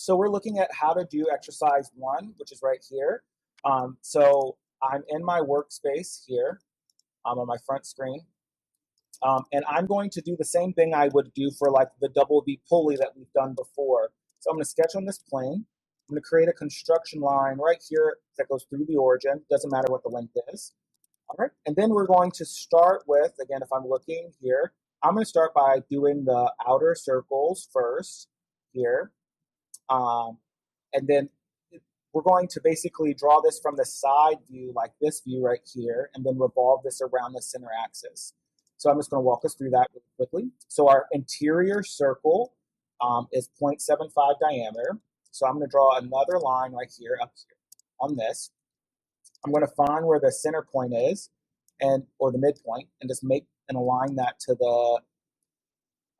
So we're looking at how to do exercise 1, which is right here. So I'm in my workspace here on my front screen. And I'm going to do the same thing I would do for like the double V pulley that we've done before. So I'm going to sketch on this plane. I'm going to create a construction line right here that goes through the origin. Doesn't matter what the length is. All right. And then we're going to start with, again, if I'm looking here, I'm going to start by doing the outer circles first here. And then we're going to basically draw this from the side view, like this view right here, and then revolve this around the center axis. So I'm just going to walk us through that really quickly. So our interior circle is 0.75 diameter. So I'm going to draw another line right here up here on this. I'm going to find where the center point is, or the midpoint, and just make and align that to the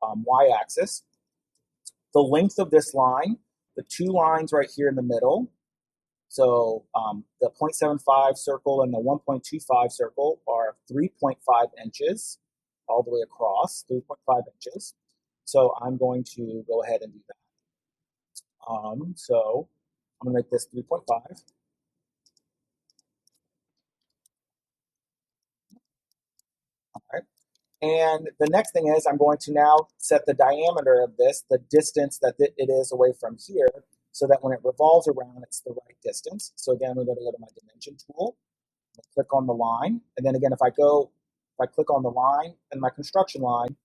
y-axis. The length of this line, the two lines right here in the middle, so the 0.75 circle and the 1.25 circle are 3.5 inches all the way across, 3.5 inches. So I'm going to go ahead and do that. So I'm going to make this 3.5. All right. And the next thing is I'm going to now set the diameter of this, the distance that it is away from here, so that when it revolves around, it's the right distance. So again, I'm going to go to my dimension tool, click on the line, and then again, if I click on the line and my construction line,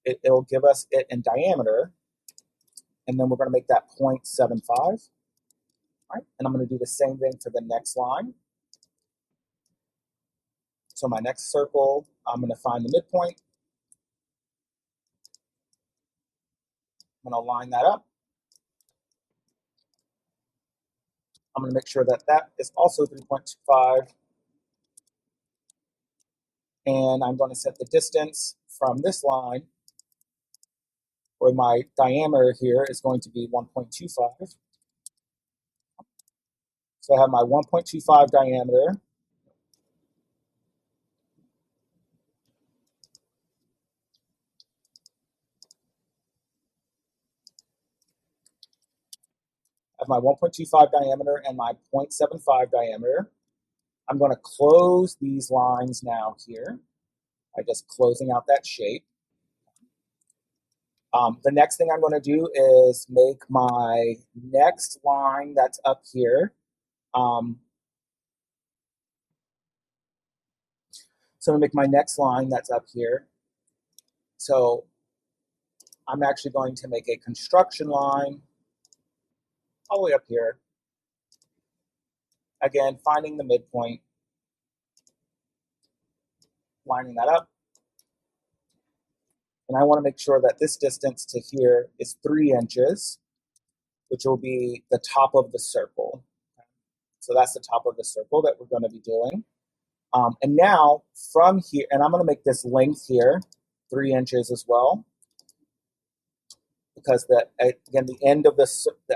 it'll give us it in diameter, and then we're going to make that 0.75. All right, and I'm going to do the same thing for the next line. So my next circle, I'm going to find the midpoint. I'm going to line that up. I'm going to make sure that that is also 3.25. And I'm going to set the distance from this line, where my diameter here is going to be 1.25. So I have my 1.25 diameter. I have my 1.25 diameter and my 0.75 diameter. I'm going to close these lines now here by just closing out that shape. The next thing I'm going to do is make my next line that's up here. So I'm going to make my next line that's up here. So I'm actually going to make a construction line all the way up here. Again, finding the midpoint, lining that up. And I want to make sure that this distance to here is 3 inches, which will be the top of the circle. So that's the top of the circle that we're going to be doing. And now from here, and I'm going to make this length here 3 inches as well, because again, the end of the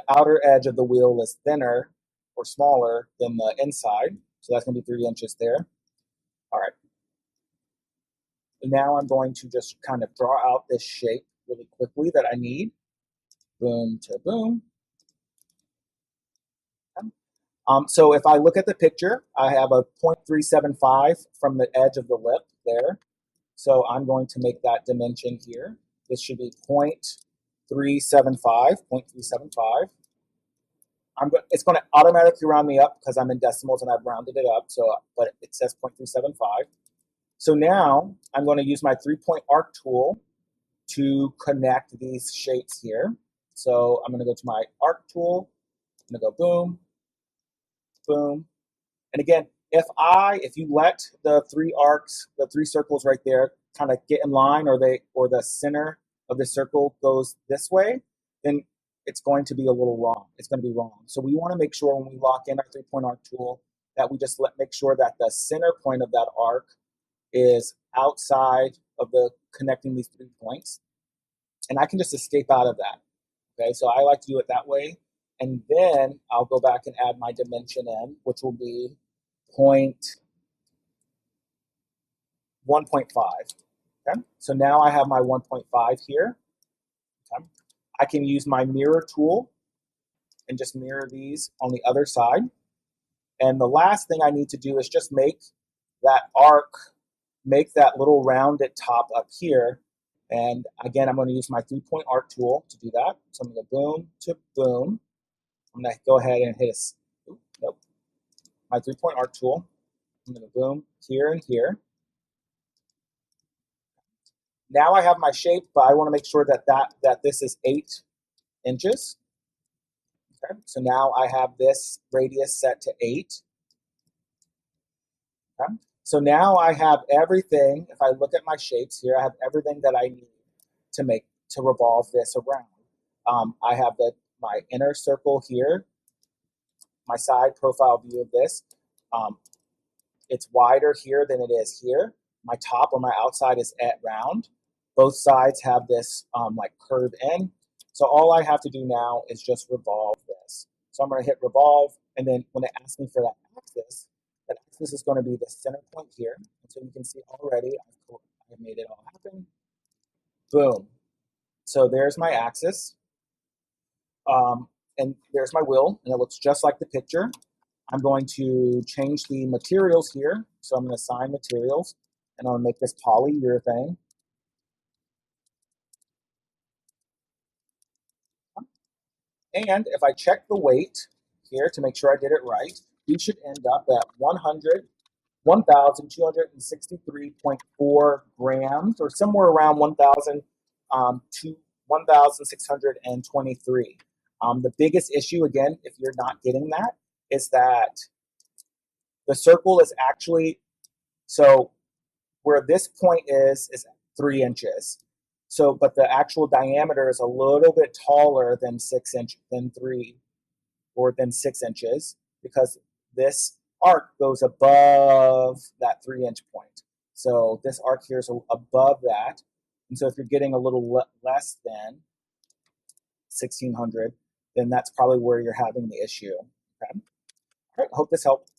outer edge of the wheel is thinner or smaller than the inside. So that's going to be 3 inches there. All right. And now I'm going to just kind of draw out this shape really quickly that I need. Boom to boom. So if I look at the picture, I have a 0.375 from the edge of the lip there. So I'm going to make that dimension here. This should be 0.375, 0.375. It's going to automatically round me up because I'm in decimals and I've rounded it up. But it says 0.375. So now I'm going to use my 3-point arc tool to connect these shapes here. So I'm going to go to my arc tool. I'm going to go boom, boom. And again, if you let the 3 arcs, the 3 circles right there kind of get in line, or the center of the circle goes this way, then it's going to be a little wrong. It's going to be wrong. So we want to make sure when we lock in our 3-point arc tool that we just make sure that the center point of that arc is outside of the connecting these 3 points. And I can just escape out of that. Okay, so I like to do it that way. And then I'll go back and add my dimension in, which will be 1.5. Okay, so now I have my 1.5 here. Okay. I can use my mirror tool and just mirror these on the other side. And the last thing I need to do is just make that arc, make that little rounded top up here. And again, I'm going to use my 3-point arc tool to do that. So I'm going to boom to boom. I'm going to go ahead and hit my 3-point arc tool. I'm going to boom here and here. Now I have my shape, but I want to make sure that this is 8 inches. Okay, so now I have this radius set to 8. Okay, so now I have everything. If I look at my shapes here, I have everything that I need to revolve this around. I have my inner circle here, my side profile view of this. It's wider here than it is here. My top or my outside is at round. Both sides have this like curve in. So all I have to do now is just revolve this. So I'm going to hit revolve, and then when it asks me for that axis is going to be the center point here. And so you can see already I've made it all happen. Boom. So there's my axis. And there's my wheel, and it looks just like the picture. I'm going to change the materials here. So I'm going to assign materials, and I'll make this polyurethane. And if I check the weight here to make sure I did it right, we should end up at 1,263.4 grams, or somewhere around 1,623. The biggest issue, again, if you're not getting that, is that the circle is actually, so where this point is 3 inches. So, but the actual diameter is a little bit taller than 6 inches, because this arc goes above that 3-inch point. So this arc here is above that. And so if you're getting a little less than 1,600, then that's probably where you're having the issue. Okay. All right, hope this helped.